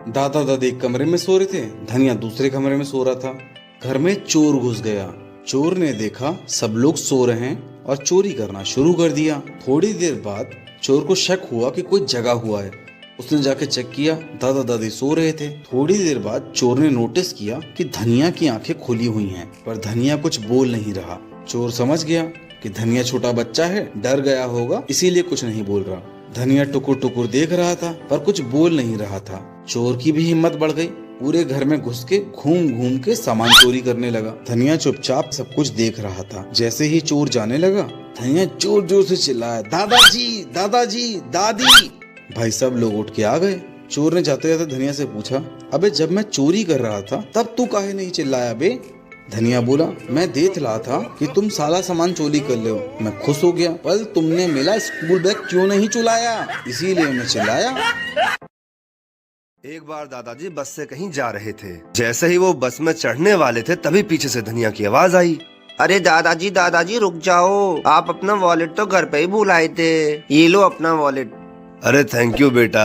दादा दादी एक कमरे में सो रहे थे, धनिया दूसरे कमरे में सो रहा था। घर में चोर घुस गया। चोर ने देखा सब लोग सो रहे हैं और चोरी करना शुरू कर दिया। थोड़ी देर बाद चोर को शक हुआ कि कोई जगा हुआ है। उसने जाके चेक किया, दादा दादी सो रहे थे। थोड़ी देर बाद चोर ने नोटिस किया कि धनिया की आंखें खुली हुई हैं, पर धनिया कुछ बोल नहीं रहा। चोर समझ गया कि धनिया छोटा बच्चा है, डर गया होगा, इसीलिए कुछ नहीं बोल रहा। धनिया टुकुर टुकुर देख रहा था पर कुछ बोल नहीं रहा था। चोर की भी हिम्मत बढ़ गई, पूरे घर में घुस के घूम घूम के सामान चोरी करने लगा। धनिया चुपचाप सब कुछ देख रहा था। जैसे ही चोर जाने लगा, धनिया जोर जोर से चिल्लाया, दादाजी दादाजी दादी। भाई सब लोग उठ के आ गए। चोर ने जाते जाते धनिया से पूछा, अबे जब मैं चोरी कर रहा था तब तू काहे नहीं चिल्लाया बे? धनिया बोला, मैं देख रहा था कि तुम सारा सामान चोरी कर ले हो। मैं खुश हो गया, पर तुमने मेरा स्कूल बैग क्यों नहीं चुराया, इसीलिए मैं चिल्लाया। एक बार दादाजी बस से कहीं जा रहे थे। जैसे ही वो बस में चढ़ने वाले थे तभी पीछे से धनिया की आवाज आई, अरे दादाजी दादाजी रुक जाओ, आप अपना वॉलेट तो घर पे ही भूल आए थे, ये लो अपना वॉलेट। अरे थैंक यू बेटा,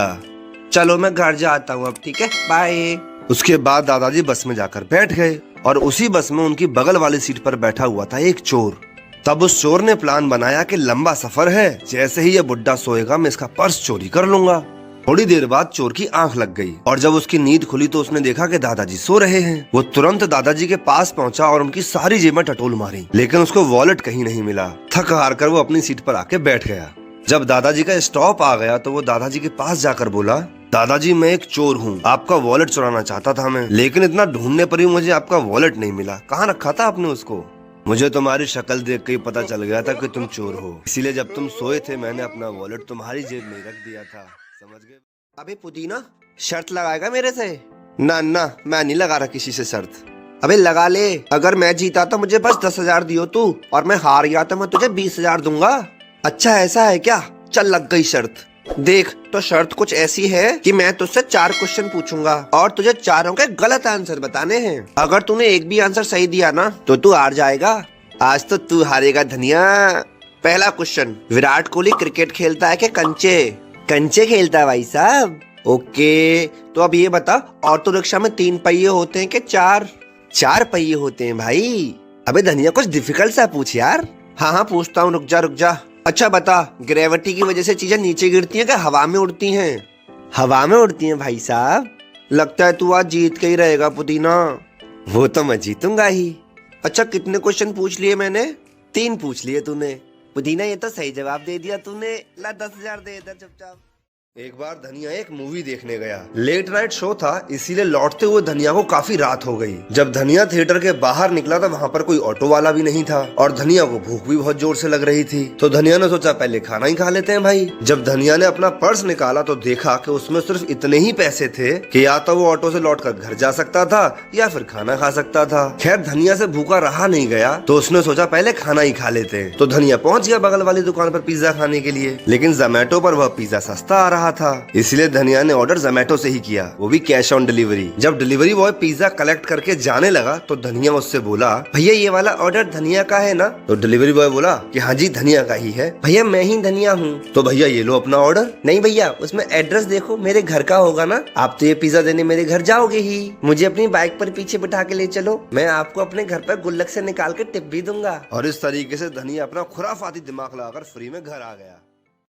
चलो मैं घर जाता हूँ अब, ठीक है, बाय। उसके बाद दादाजी बस में जाकर बैठ गए और उसी बस में उनकी बगल वाली सीट पर बैठा हुआ था एक चोर। तब उस चोर ने प्लान बनाया कि लंबा सफर है, जैसे ही ये बुड्ढा सोएगा मैं इसका पर्स चोरी कर लूंगा। थोड़ी देर बाद चोर की आंख लग गई और जब उसकी नींद खुली तो उसने देखा कि दादाजी सो रहे हैं। वो तुरंत दादाजी के पास पहुंचा और उनकी सारी जेबें टटोल मारी, लेकिन उसको वॉलेट कहीं नहीं मिला। थक हार कर वो अपनी सीट पर आके बैठ गया। जब दादाजी का स्टॉप आ गया तो वो दादाजी के पास जाकर बोला, दादाजी मैं एक चोर हूँ, आपका वॉलेट चुराना चाहता था मैं, लेकिन इतना ढूंढने पर भी मुझे आपका वॉलेट नहीं मिला। कहाँ रखा था आपने उसको? मुझे तुम्हारी शक्ल देख के ही पता चल गया था कि तुम चोर हो, इसीलिए जब तुम सोए थे मैंने अपना वॉलेट तुम्हारी जेब में रख दिया था, समझ गए? अबे पुदीना, शर्त लगाएगा मेरे से? ना ना, मैं नहीं लगा रहा किसी से शर्त। अबे लगा ले, अगर मैं जीता तो मुझे बस 10,000 दियो तू, और मैं हार गया तो मैं तुझे 20,000 दूंगा। अच्छा ऐसा है क्या? चल लग गई शर्त। देख तो शर्त कुछ ऐसी है कि मैं तुझसे 4 क्वेश्चन पूछूंगा और तुझे चारों के गलत आंसर बताने हैं। अगर तूने एक भी आंसर सही दिया ना तो तू हार जाएगा। आज तो तू हारेगा धनिया। पहला क्वेश्चन, विराट कोहली क्रिकेट खेलता है कि कंचे? कंचे खेलता है भाई साहब। ओके, तो अब ये बता, ऑटो रिक्शा में 3 पहिए होते हैं कि 4? 4 पहिए होते हैं भाई। अबे धनिया कुछ डिफिकल्ट सा पूछ यार। हाँ हाँ पूछता हूँ, रुक जा रुक जा। अच्छा बता, ग्रेविटी की वजह से चीजें नीचे गिरती हैं कि हवा में उड़ती हैं? हवा में उड़ती हैं भाई साहब। लगता है तू आज जीत के ही रहेगा पुदीना। वो तो मैं जीतूंगा ही। अच्छा कितने क्वेश्चन पूछ लिए मैंने? 3 पूछ लिए तूने। पुदीना ये तो सही जवाब दे दिया तूने। ला 10,000 दे इधर चुपचाप। एक बार धनिया एक मूवी देखने गया। लेट नाइट शो था, इसीलिए लौटते हुए धनिया को काफी रात हो गई। जब धनिया थिएटर के बाहर निकला तो वहाँ पर कोई ऑटो वाला भी नहीं था और धनिया को भूख भी बहुत जोर से लग रही थी। तो धनिया ने सोचा पहले खाना ही खा लेते हैं भाई। जब धनिया ने अपना पर्स निकाला तो देखा कि उसमें सिर्फ इतने ही पैसे थे कि या तो वो ऑटो से लौटकर घर जा सकता था या फिर खाना खा सकता था। खैर धनिया से भूखा रहा नहीं गया तो उसने सोचा पहले खाना ही खा लेते हैं। तो धनिया पहुंच गया बगल वाली दुकान पर पिज्जा खाने के लिए, लेकिन जोमैटो पर वह पिज्जा सस्ता आ रहा था, इसलिए धनिया ने ऑर्डर जोमैटो से ही किया, वो भी कैश ऑन डिलीवरी। जब डिलीवरी बॉय पिज्जा कलेक्ट करके जाने लगा तो धनिया उससे बोला, भैया ये वाला ऑर्डर धनिया का है ना? तो डिलीवरी बॉय बोला कि हाँ जी धनिया का ही है। भैया मैं ही धनिया हूँ। तो भैया ये लो अपना ऑर्डर। नहीं भैया, उसमें एड्रेस देखो, मेरे घर का होगा ना? आप तो ये पिज्जा देने मेरे घर जाओगे ही, मुझे अपनी बाइक पर पीछे बिठा के ले चलो, मैं आपको अपने घर पर गुल्लक से निकाल के टिप भी दूंगा। और इस तरीके से धनिया अपना खुराफाती दिमाग लगाकर फ्री में घर आ गया।